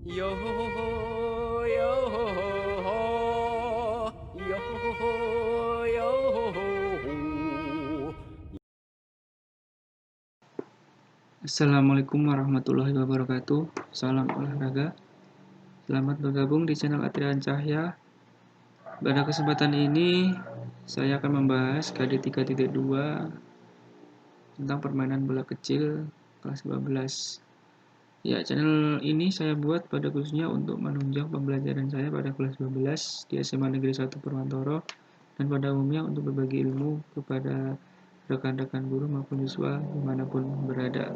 Yo ho ho ho, yo ho ho ho, yo ho ho ho, yo ho ho ho. Assalamualaikum warahmatullahi wabarakatuh. Salam olahraga. Selamat bergabung di channel Atrian Cahya. Pada kesempatan ini, saya akan membahas KD 3.2 tentang permainan bola kecil kelas 12. Ya, channel ini saya buat pada khususnya untuk menunjang pembelajaran saya pada kelas 12 di SMA Negeri 1 Purwantoro dan pada umumnya untuk berbagi ilmu kepada rekan-rekan guru maupun siswa dimanapun berada.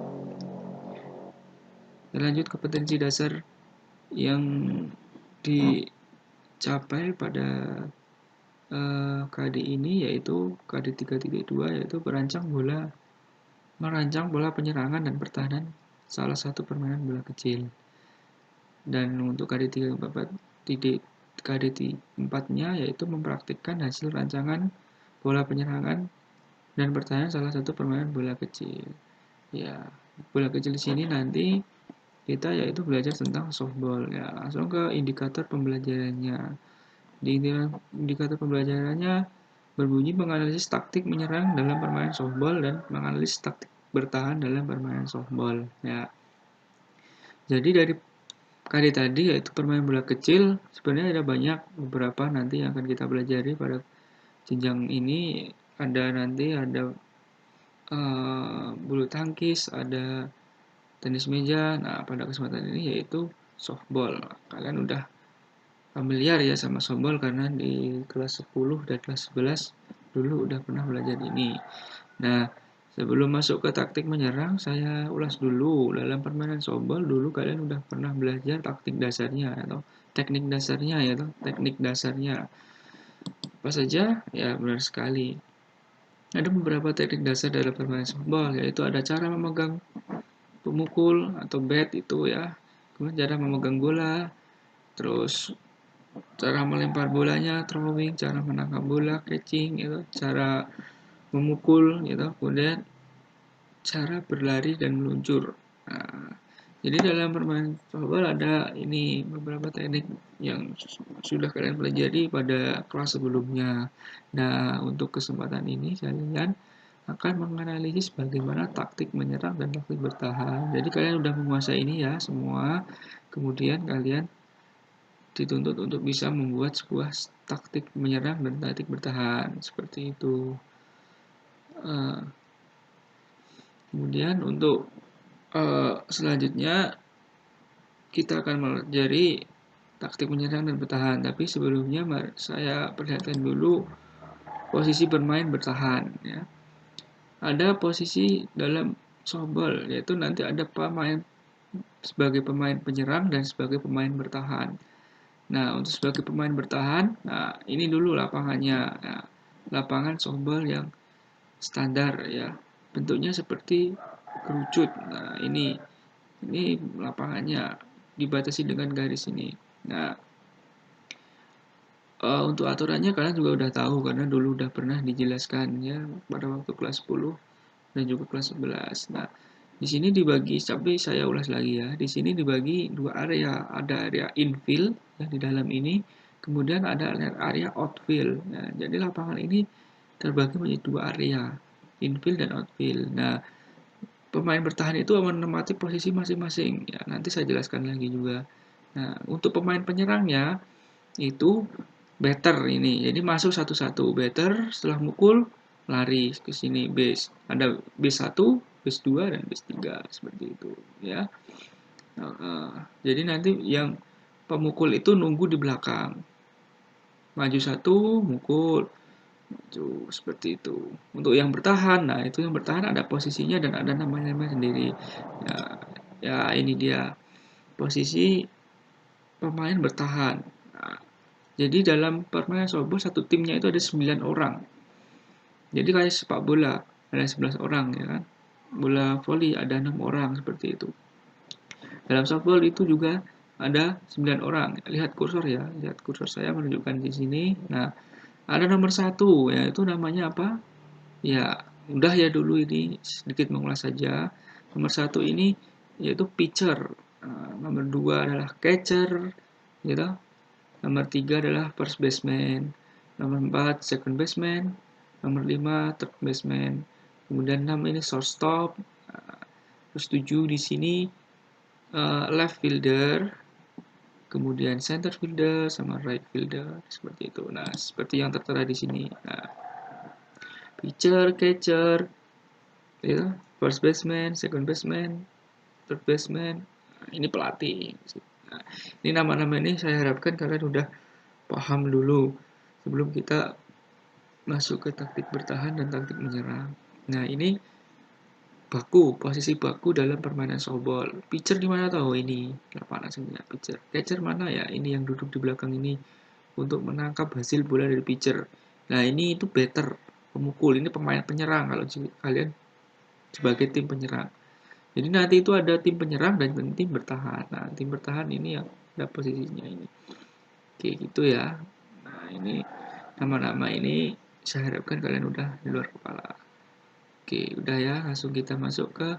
Lanjut kompetensi dasar yang dicapai pada KD ini yaitu KD 3.2 yaitu merancang bola penyerangan dan pertahanan salah satu permainan bola kecil. Dan untuk KD 4-nya yaitu mempraktikkan hasil rancangan bola penyerangan dan pertahanan salah satu permainan bola kecil. Ya, bola kecil di sini nanti kita yaitu belajar tentang softball. Ya, langsung ke indikator pembelajarannya. Di indikator pembelajarannya berbunyi menganalisis taktik menyerang dalam permainan softball dan menganalisis taktik bertahan dalam permainan softball. Ya, jadi dari KD tadi yaitu permainan bola kecil, sebenarnya ada banyak beberapa nanti yang akan kita pelajari pada jenjang ini. Ada bulu tangkis, ada tenis meja. Nah, pada kesempatan ini yaitu softball. Kalian udah familiar ya sama softball karena di kelas 10 dan kelas 11 dulu udah pernah belajar ini. Nah, sebelum masuk ke taktik menyerang, saya ulas dulu. Dalam permainan softball dulu kalian udah pernah belajar taktik dasarnya atau teknik dasarnya ya, atau teknik dasarnya. Apa saja? Ya, benar sekali. Ada beberapa teknik dasar dalam permainan softball, yaitu ada cara memegang pemukul atau bat itu ya, kemudian cara memegang bola, terus cara melempar bolanya, throwing, cara menangkap bola, catching, gitu, cara memukul, gitu, kemudian cara berlari dan meluncur. Nah, jadi dalam permainan softball ada ini beberapa teknik yang sudah kalian pelajari pada kelas sebelumnya. Nah, untuk kesempatan ini kalian akan menganalisis bagaimana taktik menyerang dan taktik bertahan. Jadi kalian udah menguasai ini ya semua. Kemudian kalian dituntut untuk bisa membuat sebuah taktik menyerang dan taktik bertahan seperti itu. Kemudian untuk selanjutnya kita akan mempelajari taktik menyerang dan bertahan. Tapi sebelumnya saya perlihatkan dulu posisi bermain bertahan. Ya. Ada posisi dalam softball, yaitu nanti ada pemain sebagai pemain penyerang dan sebagai pemain bertahan. Nah, untuk sebagai pemain bertahan, nah ini dulu lapangannya. Nah, lapangan softball yang standar ya. Bentuknya seperti kerucut. Nah, ini lapangannya dibatasi dengan garis ini. Nah, untuk aturannya kalian juga udah tahu karena dulu udah pernah dijelaskan ya pada waktu kelas 10 dan juga kelas 11. Nah, di sini dibagi, tapi saya ulas lagi ya. Di sini dibagi dua area. Ada area infield ya di dalam ini, kemudian ada area outfield. Nah, jadi lapangan ini terbagi menjadi dua area, infield dan outfield. Nah, pemain bertahan itu menempati posisi masing-masing. Ya, nanti saya jelaskan lagi juga. Nah, untuk pemain penyerangnya itu batter ini. Jadi masuk satu-satu. Batter setelah mukul lari ke sini base. Ada base 1, base 2 dan base 3 seperti itu ya. Jadi nanti yang pemukul itu nunggu di belakang. Maju satu, mukul. Maju seperti itu. Untuk yang bertahan, nah itu yang bertahan ada posisinya dan ada namanya sendiri. Ya, ya ini dia posisi pemain bertahan. Nah, jadi dalam permainan softball satu timnya itu ada 9 orang. Jadi kayak sepak bola ada 11 orang ya kan. Bola voli ada 6 orang seperti itu. Dalam softball itu juga ada 9 orang. Lihat kursor ya, lihat kursor saya menunjukkan di sini. Nah, ada nomor 1 yaitu namanya apa? Ya, udah ya dulu ini sedikit mengulas saja. Nomor 1 ini yaitu pitcher. Nomor 2 adalah catcher, gitu. Nomor 3 adalah first baseman. Nomor 4 second baseman. Nomor 5 third baseman. Kemudian 6 ini shortstop. Terus 7 di sini left fielder. Kemudian center fielder sama right fielder, seperti itu. Nah, seperti yang tertera di sini. Nah, pitcher, catcher, ya, first baseman, second baseman, third baseman. Nah, ini pelatih. Nah, ini nama-nama ini saya harapkan kalian udah paham dulu sebelum kita masuk ke taktik bertahan dan taktik menyerang. Nah, ini posisi baku dalam permainan softball. Pitcher di mana tahu ini? Lapangan sebenarnya pitcher. Catcher mana ya? Ini yang duduk di belakang ini untuk menangkap hasil bola dari pitcher. Nah, ini itu batter, pemukul. Ini pemain penyerang kalau kalian sebagai tim penyerang. Jadi nanti itu ada tim penyerang dan tim bertahan. Nah, tim bertahan ini yang ada posisinya ini. Oke, gitu ya. Nah, ini nama-nama ini saya harapkan kalian udah di luar kepala. Oke, udah ya. Langsung kita masuk ke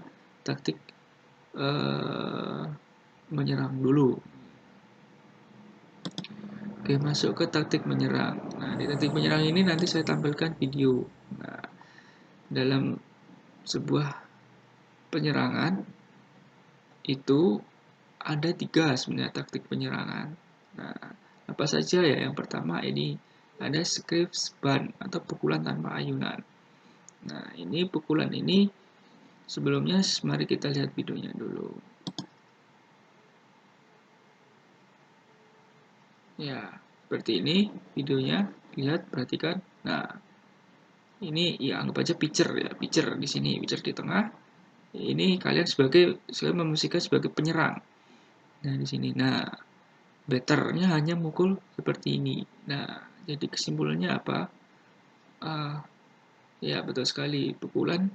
taktik menyerang dulu. Oke, masuk ke taktik menyerang. Nah, di taktik menyerang ini nanti saya tampilkan video. Nah, dalam sebuah penyerangan itu ada 3 sebenarnya taktik penyerangan. Nah, apa saja ya? Yang pertama ini ada scripts ban atau pukulan tanpa ayunan. Nah, ini pukulan ini sebelumnya mari kita lihat videonya dulu. Ya, seperti ini videonya. Lihat, perhatikan. Nah, ini ya anggap aja pitcher ya, pitcher di sini, pitcher di tengah. Ini saya memposisikan sebagai penyerang. Nah, di sini. Nah, batternya hanya mukul seperti ini. Nah, jadi kesimpulannya apa? Ya, betul sekali. Pukulan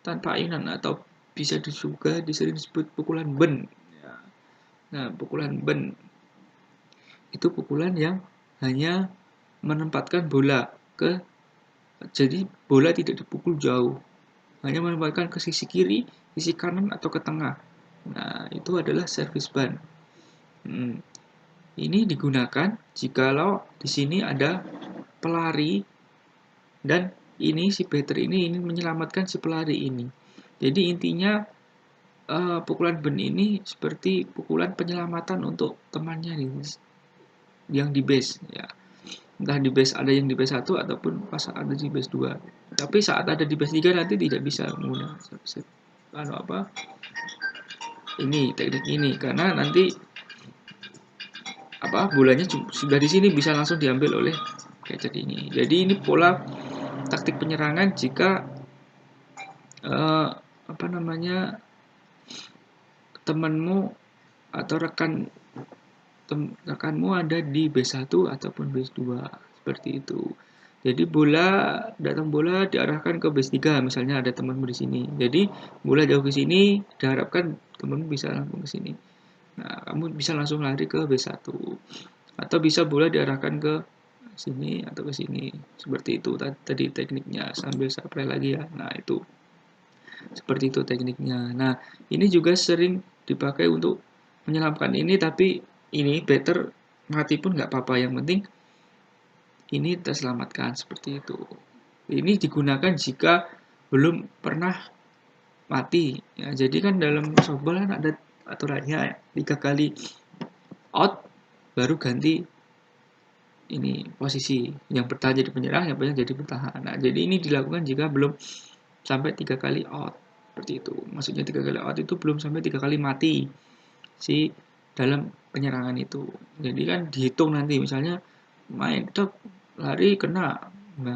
tanpa ayunan atau bisa juga disering disebut pukulan ben. Ya. Nah, pukulan ben itu pukulan yang hanya menempatkan bola jadi bola tidak dipukul jauh, hanya menempatkan ke sisi kiri, sisi kanan atau ke tengah. Nah, itu adalah service ban. Ini digunakan jikalau di sini ada pelari dan ini si batter ini menyelamatkan si pelari ini. Jadi intinya pukulan ben ini seperti pukulan penyelamatan untuk temannya yang di base ya. Entah di base ada yang di base 1 ataupun pas ada di base 2. Tapi saat ada di base 3 nanti tidak bisa menggunakan ini teknik ini karena nanti bolanya sudah di sini bisa langsung diambil oleh catcher ini. Jadi ini pola taktik penyerangan jika temanmu atau rekanmu ada di base 1 ataupun base 2 seperti itu. Jadi datang bola diarahkan ke base 3 misalnya ada temanmu di sini. Jadi bola jauh ke sini diharapkan temanmu bisa langsung ke sini. Nah, kamu bisa langsung lari ke base 1. Atau bisa bola diarahkan ke sini atau ke sini. Seperti itu tadi tekniknya sambil saya play lagi ya. Nah, itu. Seperti itu tekniknya. Nah, ini juga sering dipakai untuk menyelamatkan ini tapi ini batter mati pun nggak apa-apa. Yang penting ini terselamatkan seperti itu. Ini digunakan jika belum pernah mati. Ya, jadi kan dalam softball kan ada aturannya 3 kali out baru ganti ini posisi yang bertahan jadi penyerang, yang penyerang jadi bertahan. Nah, jadi ini dilakukan jika belum sampai 3 kali out seperti itu. Maksudnya 3 kali out itu belum sampai 3 kali mati si dalam penyerangan itu. Jadi kan dihitung nanti misalnya main lari kena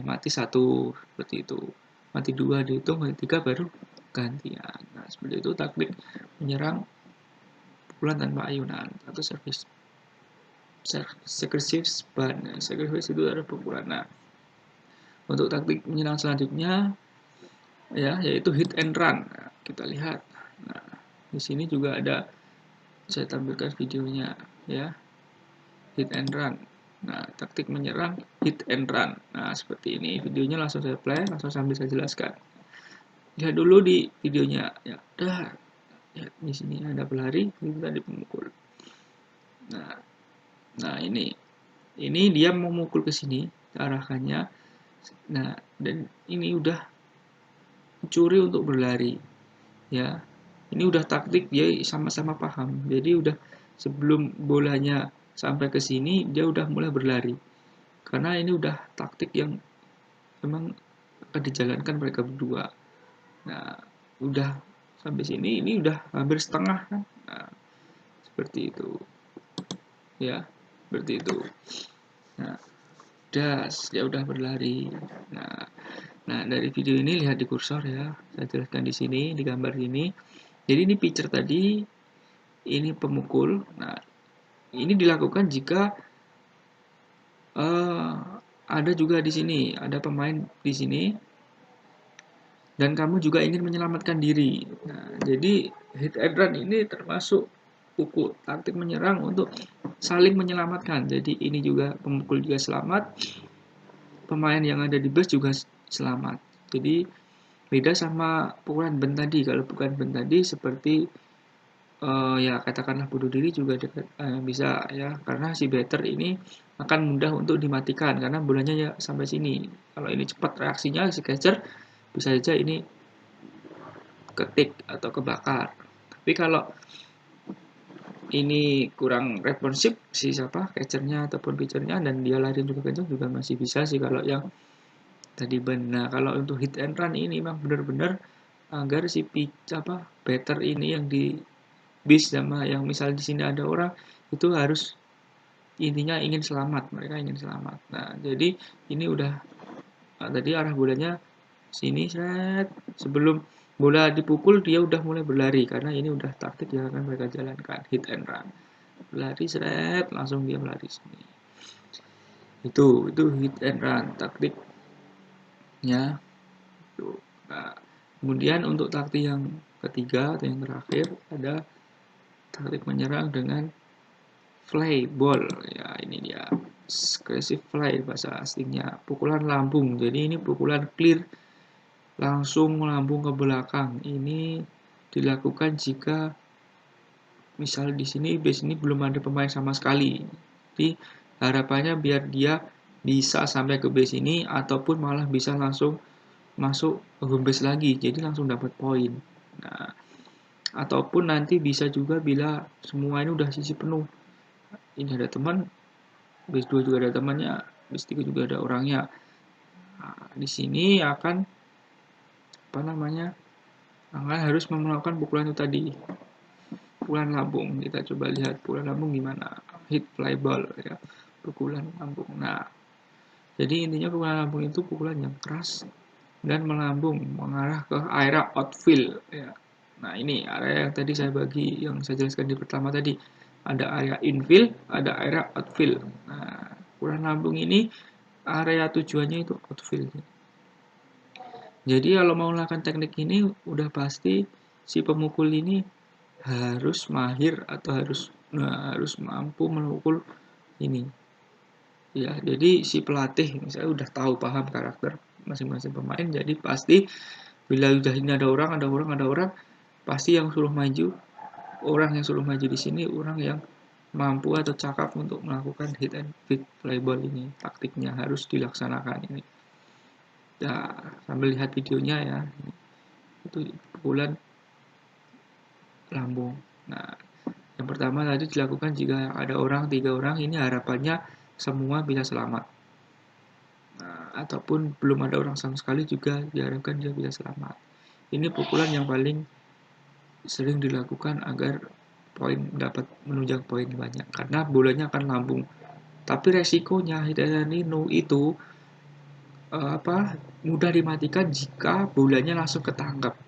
mati 1 seperti itu. Mati 2 dihitung, mati 3 baru gantian. Nah, seperti itu taktik menyerang pukulan tanpa ayunan atau service aggressive ban. Aggressive itu adalah pukulan. Nah, untuk taktik menyerang selanjutnya ya yaitu hit and run. Nah, kita lihat. Nah, di sini juga ada saya tampilkan videonya ya. Hit and run. Nah, taktik menyerang hit and run. Nah, seperti ini videonya langsung saya play, langsung sambil saya jelaskan. Lihat dulu di videonya ya. Udah Ya, di sini ada pelari, itu tadi pemukul. Nah ini dia mau mukul ke sini arahkannya. Nah, dan ini udah curi untuk berlari, ya. Ini udah taktik, dia sama-sama paham. Jadi udah sebelum bolanya sampai ke sini, dia udah mulai berlari. Karena ini udah taktik yang memang akan dijalankan mereka berdua. Nah, udah sampai sini, ini udah hampir setengah kan. Nah, seperti itu. Ya, seperti itu. Nah, dia udah berlari. Nah, dari video ini lihat di kursor ya. Saya jelaskan di sini, di gambar ini. Jadi ini pitcher tadi, ini pemukul. Nah, ini dilakukan jika ada juga di sini, ada pemain di sini, dan kamu juga ingin menyelamatkan diri. Nah, jadi hit and run ini termasuk pukul taktik menyerang untuk saling menyelamatkan. Jadi ini juga pemukul juga selamat, pemain yang ada di base juga selamat. Jadi beda sama pukulan band tadi. Kalau pukulan band tadi seperti ya katakanlah bunuh diri juga bisa ya, karena si batter ini akan mudah untuk dimatikan karena bolanya ya sampai sini. Kalau ini cepat reaksinya si catcher bisa saja ini ketik atau kebakar. Tapi kalau ini kurang responsif si siapa catchernya ataupun pitchernya dan dia lari juga kencang juga masih bisa sih kalau yang tadi benar. Kalau untuk hit and run ini memang benar-benar agar si batter ini yang di bis sama yang misal di sini ada orang itu harus intinya ingin selamat, mereka ingin selamat. Nah, jadi ini udah tadi arah bolanya sini seret, sebelum bola dipukul dia udah mulai berlari karena ini udah taktik yang akan mereka jalankan, hit and run. Berlari seret, langsung dia melari sini. Itu hit and run taktiknya. Nah, kemudian untuk taktik yang ketiga atau yang terakhir ada taktik menyerang dengan fly ball. Ya, ini dia aggressive fly bahasa aslinya, pukulan lambung. Jadi ini pukulan clear langsung melambung ke belakang. Ini dilakukan jika misal di sini base ini belum ada pemain sama sekali. Jadi harapannya biar dia bisa sampai ke base ini ataupun malah bisa langsung masuk ke home base lagi. Jadi langsung dapat poin. Nah, ataupun nanti bisa juga bila semua ini udah sisi penuh. Ini ada teman, base 2 juga ada temannya, base 3 juga ada orangnya. Nah, di sini akan harus melakukan pukulan itu tadi, pukulan lambung. Kita coba lihat pukulan lambung gimana, hit fly ball ya, pukulan lambung. Nah, jadi intinya pukulan lambung itu pukulan yang keras dan melambung mengarah ke area outfield ya. Nah, ini area yang tadi saya yang saya jelaskan di pertama tadi. Ada area infield, ada area outfield. Nah, pukulan lambung ini area tujuannya itu outfield. Jadi kalau mau melakukan teknik ini udah pasti si pemukul ini harus mahir atau harus mampu memukul ini. Ya, jadi si pelatih misalnya udah tahu paham karakter masing-masing pemain, jadi pasti bila udah ini ada orang, pasti yang suruh maju, orang yang suruh maju di sini orang yang mampu atau cakap untuk melakukan hit and fit fly ball ini. Taktiknya harus dilaksanakan ini. Ya, sambil lihat videonya ya. Itu pukulan lambung. Nah, yang pertama tadi dilakukan jika ada orang, 3 orang, ini harapannya semua bisa selamat. Nah, ataupun belum ada orang sama sekali juga diharapkan dia bisa selamat. Ini pukulan yang paling sering dilakukan agar dapat menunjang poin banyak karena bolanya akan lambung. Tapi resikonya Hidayat-Nino itu mudah dimatikan jika bolanya langsung ketangkap.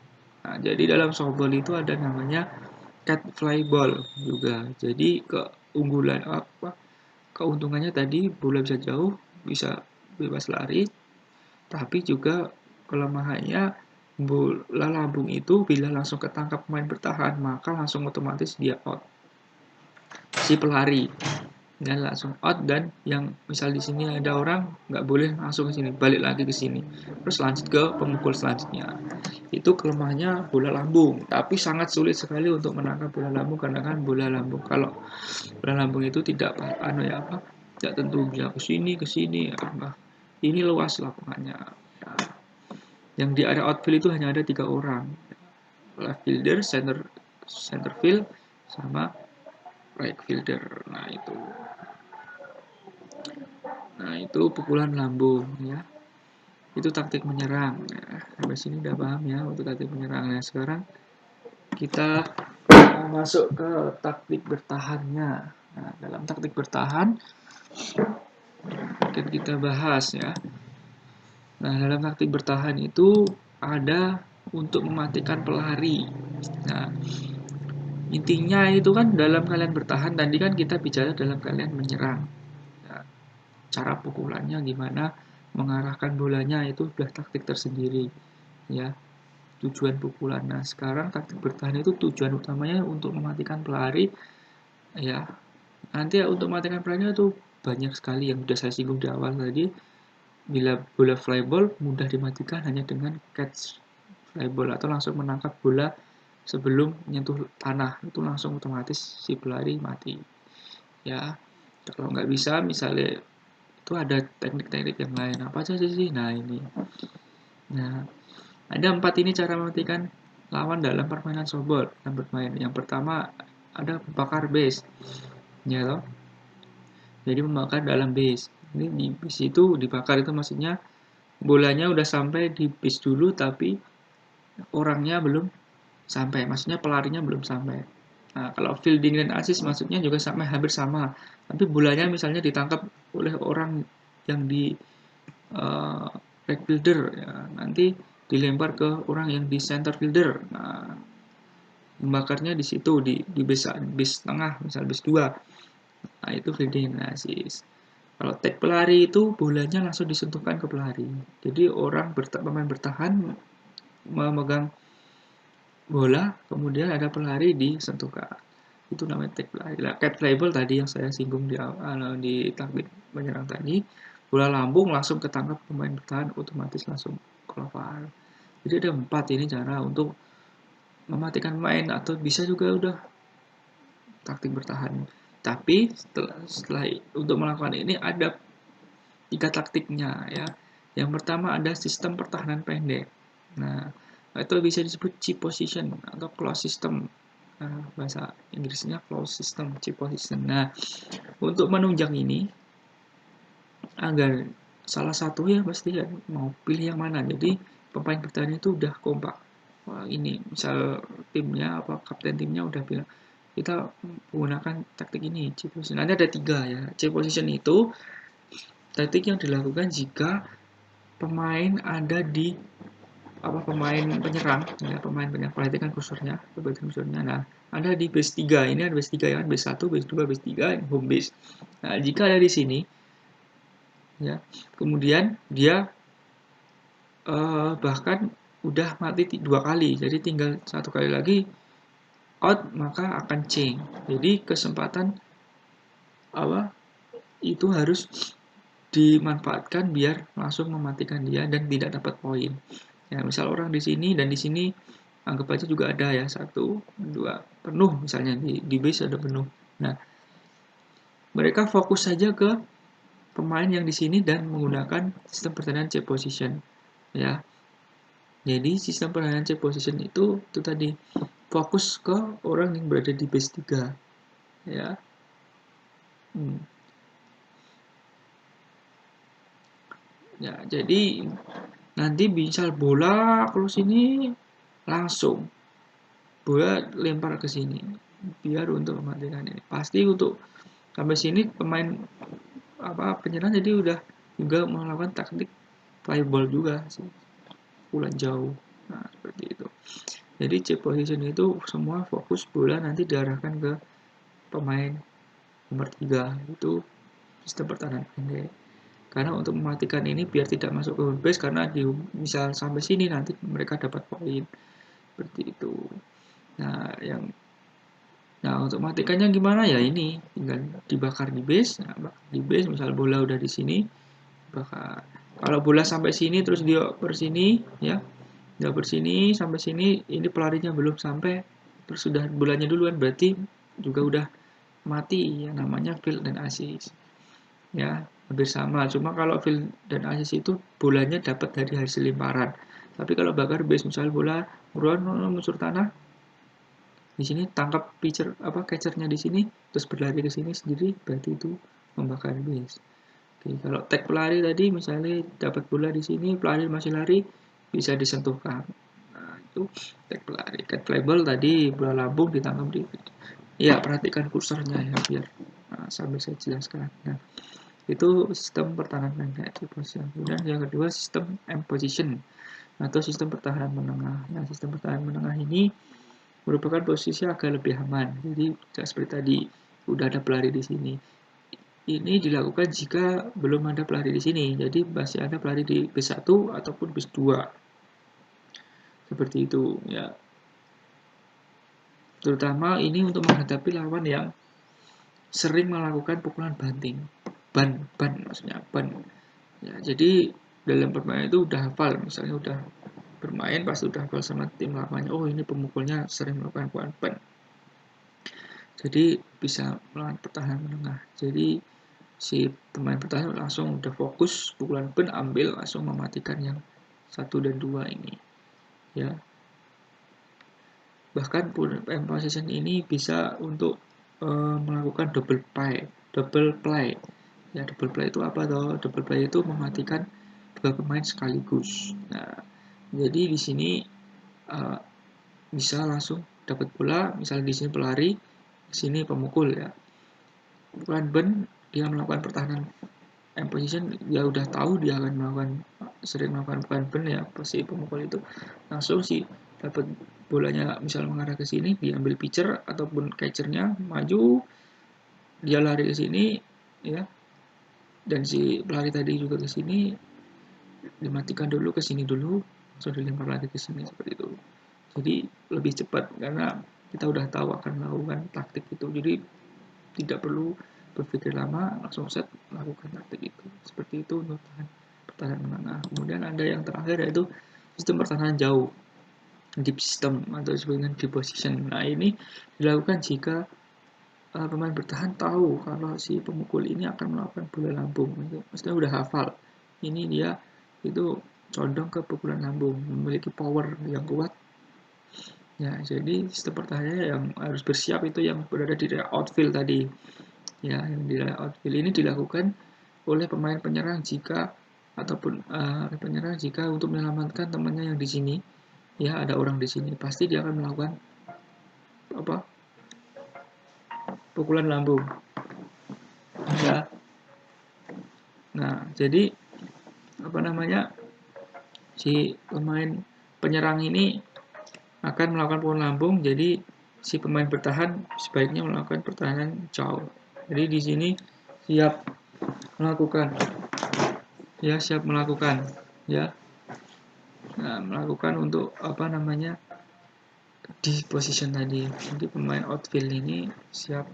Nah, jadi dalam softball itu ada namanya cat fly ball juga. Jadi keuntungannya tadi bola bisa jauh, bisa bebas lari, tapi juga kelemahannya bola lambung itu bila langsung ketangkap pemain bertahan maka langsung otomatis dia out. Si pelari dan langsung out, dan yang misal di sini ada orang nggak boleh langsung ke sini, balik lagi ke sini terus lanjut ke pemukul selanjutnya. itu kelemahannya bola lambung, tapi sangat sulit sekali untuk menangkap bola lambung karena kan bola lambung, kalau bola lambung itu tidak tidak tentu bisa ke sini ya, ini luas lapangannya ya. Yang di area outfield itu hanya ada 3 orang, left fielder, center field, sama right fielder. Nah itu pukulan lambung ya. Itu taktik menyerang. Nah, sampai sini udah paham ya untuk taktik menyerang. Nah sekarang kita masuk ke taktik bertahannya. Nah, dalam taktik bertahan akan kita bahas ya. Nah, dalam taktik bertahan itu ada untuk mematikan pelari. Nah, intinya itu kan dalam kalian bertahan, tadi kan kita bicara dalam kalian menyerang. Nah, cara pukulannya gimana, mengarahkan bolanya itu sudah taktik tersendiri ya. Tujuan pukulan. Nah, sekarang taktik bertahan itu tujuan utamanya untuk mematikan pelari ya. Nanti untuk mematikan pelari itu banyak sekali yang sudah saya singgung di awal tadi. Bila bola flyball mudah dimatikan hanya dengan catch flyball atau langsung menangkap bola sebelum menyentuh tanah, itu langsung otomatis si pelari mati ya. Kalau nggak bisa misalnya itu ada teknik-teknik yang lain, apa aja sih? Nah ini, nah ada 4 ini cara mematikan lawan dalam permainan softball dan bermain. Yang pertama ada bakar base ya toh, jadi membakar dalam base. Ini di base itu dibakar, itu maksudnya bolanya udah sampai di base dulu tapi orangnya belum sampai, maksudnya pelarinya belum sampai. Nah, kalau fielding dan assist maksudnya juga sampai hampir sama, tapi bolanya misalnya ditangkap oleh orang yang di uh, back fielder ya, nanti dilempar ke orang yang di center fielder. Nah, membakarnya di situ di base tengah, misal base 2. Nah, itu fielding dan assist. Kalau tag pelari itu bolanya langsung disentuhkan ke pelari. Jadi pemain bertahan memegang bola, kemudian ada pelari disentuhkan. Itu namanya tag pelari. Cat flyball tadi yang saya singgung di taktik menyerang tadi, bola lambung langsung ketangkap pemain bertahan, otomatis langsung keluar. Jadi ada 4 ini cara untuk mematikan main, atau bisa juga udah taktik bertahan. Tapi setelah untuk melakukan ini ada 3 taktiknya ya. Yang pertama ada sistem pertahanan pendek. Nah, itu bisa disebut chip position atau close system. Nah, bahasa Inggrisnya close system, chip position. Nah, untuk menunjang ini agar salah satu ya pasti ya mau pilih yang mana. Jadi pemain bertahan itu udah kompak. Wah, ini misal timnya kapten timnya udah bilang kita menggunakan taktik ini, chip position. Ada 3 ya. Chip position itu taktik yang dilakukan jika pemain ada di pemain penyerang ya, pemain penyerang, perhatikan kursornya, nah ada di base 3, ini ada base 3 ya, base 1, base 2, base 3, home base. Nah jika ada di sini ya, kemudian dia bahkan udah mati 2 kali, jadi tinggal 1 kali lagi out, maka akan change. Jadi kesempatan itu harus dimanfaatkan biar langsung mematikan dia dan tidak dapat poin. Ya, misal orang di sini dan di sini anggap aja juga ada ya, 1, 2 penuh misalnya di base ada penuh. Nah, mereka fokus saja ke pemain yang di sini dan menggunakan sistem pertahanan chip position ya. Jadi sistem pertahanan chip position itu tadi fokus ke orang yang berada di base 3 ya. Ya, jadi nanti misal bola kalau sini langsung bola lempar ke sini biar untuk mematikan ini. Pasti untuk sampai sini pemain penyerang jadi udah juga melakukan taktik flyball juga sih, pukulan jauh. Nah, seperti itu. Jadi chip position itu semua fokus bola nanti diarahkan ke pemain nomor 3, itu sistem pertahanan pendek. Karena untuk mematikan ini biar tidak masuk ke home base, karena misal sampai sini nanti mereka dapat poin. Seperti itu. Nah, untuk matikannya gimana ya, ini tinggal dibakar di base. Nah, bakar di base, misal bola udah di sini, bakar. Kalau bola sampai sini terus dia ke sini ya, Dapat sini sampai sini, ini pelarinya belum sampai, terus sudah bolanya duluan, berarti juga udah mati, ya namanya field dan assist. Ya, hampir sama. Cuma kalau field dan assist itu bolanya dapat dari hasil lemparan. Tapi kalau bakar base, misalnya bola buruan muncul tanah, di sini tangkap pitcher apa catchernya di sini, terus berlari ke sini sendiri, berarti itu membakar base. Oke, kalau tag pelari tadi misalnya dapat bola di sini, pelari masih lari, bisa disentuhkan. Nah, itu tag pelari. Cat flyable tadi bola lambung ditangkap di. Ya, perhatikan kursornya ya biar sambil saya jelaskan. Nah, itu sistem pertahanan pendek di posisi. Kemudian yang kedua sistem M position atau sistem pertahanan menengah. Nah, sistem pertahanan menengah ini merupakan posisi agak lebih aman. Jadi tidak seperti tadi udah ada pelari di sini. Ini dilakukan jika belum ada pelari di sini. Jadi masih ada pelari di base 1 ataupun base 2. Seperti itu ya. Terutama ini untuk menghadapi lawan yang sering melakukan pukulan banting. Ban maksudnya ban. Ya, jadi dalam permainan itu udah hafal, misalnya udah bermain pasti udah hafal sama tim lawannya. Oh, ini pemukulnya sering melakukan pukulan ban. Jadi bisa melawan pertahanan menengah. Jadi si pemain pertahanan langsung udah fokus pukulan ban, ambil langsung mematikan yang 1 dan 2 ini. Ya. Bahkan M position ini bisa untuk melakukan double play. Ya, double play itu apa toh? Double play itu mematikan dua pemain sekaligus. Nah, jadi di sini bisa langsung dapat bola, misalnya di sini pelari, di sini pemukul ya. Pukulan ban, dia melakukan pertahanan M position, dia udah tahu dia akan sering melakukan pukulan ban ya, pasti pemukul itu langsung sih dapat bolanya misalnya mengarah ke sini, diambil pitcher ataupun catchernya maju, dia lari ke sini ya, dan si pelari tadi juga ke sini, dimatikan dulu ke sini dulu, langsung dilempar lagi ke sini seperti itu. Jadi lebih cepat karena kita udah tahu akan melakukan taktik itu. Jadi tidak perlu berpikir lama, langsung set melakukan taktik itu. Seperti itu untuk pertahanan menengah. Kemudian ada yang terakhir yaitu sistem pertahanan jauh, deep system atau disebut dengan deep position. Nah, ini dilakukan jika pemain bertahan tahu kalau si pemukul ini akan melakukan bola lambung. Maksudnya udah hafal. Ini dia itu condong ke pukulan lambung, memiliki power yang kuat. Ya, jadi sistem pertahanannya yang harus bersiap itu yang berada di outfield tadi. Ya, yang di outfield ini dilakukan oleh pemain penyerang jika ataupun penyerang jika untuk menyelamatkan temannya yang di sini. Ya, ada orang di sini, pasti dia akan melakukan apa? Pukulan lambung. Ya. Nah, jadi apa namanya? Si pemain penyerang ini akan melakukan pukulan lambung, jadi si pemain bertahan sebaiknya melakukan pertahanan jauh. Jadi di sini siap melakukan ya, nah, melakukan untuk apa namanya di position tadi. Jadi pemain outfield ini siap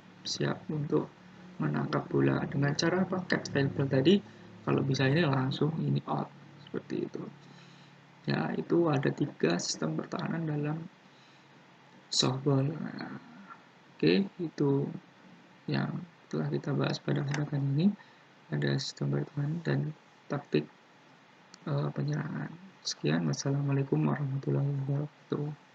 untuk menangkap bola dengan cara apa? Cat flyable tadi, kalau bisa ini langsung ini out seperti itu. Ya, itu ada 3 sistem pertahanan dalam softball. Nah, oke, itu yang telah kita bahas pada kesempatan ini. Ada sistem pertahanan dan taktik penyerangan. Sekian, wassalamualaikum warahmatullahi wabarakatuh.